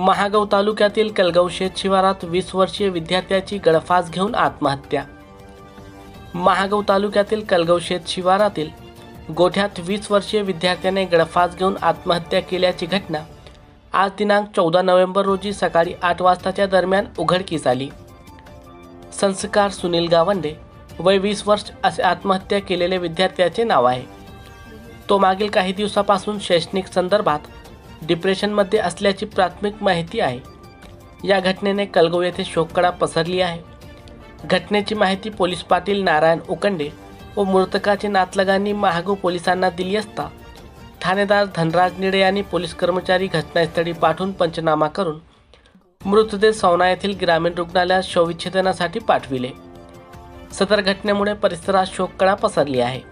महागाव तालुक्यातील कलगावशेत शिवारात 20 वर्षीय विद्यार्थ्याची गळफास घेऊन आत्महत्या। महागाव तालुक्यातील कलगावशेत शिवारातील गोठ्यात 20 वर्षीय विद्यार्थ्याने गळफास घेऊन आत्महत्या केल्याची घटना आज दिनांक 14 नोव्हेंबर रोजी सकाळी 8 वाजताच्या दरम्यान उघडकीस आली। संस्कार सुनील गावंडे वय 20 वर्ष असे आत्महत्या केलेले विद्यार्थ्याचे नाव आहे। तो मागील काही दिवसापासून शैक्षणिक संदर्भात डिप्रेशनमध्ये असल्याची प्राथमिक माहिती आहे। या घटनेने कलगाव येथे शोककळा पसरली आहे। घटनेची माहिती पोलीस पाटील नारायण उकंडे व मृतकाचे नातलगांनी महागाव पोलिसांना दिली असता ठाणेदार धनराज निडे यांनी पोलीस कर्मचारी घटनास्थळी पाठवून पंचनामा करून मृतदेह सौना येथील ग्रामीण रुग्णालयात शवविच्छेदनासाठी पाठविले। सदर घटनेमुळे परिसरात शोककळा पसरली आहे।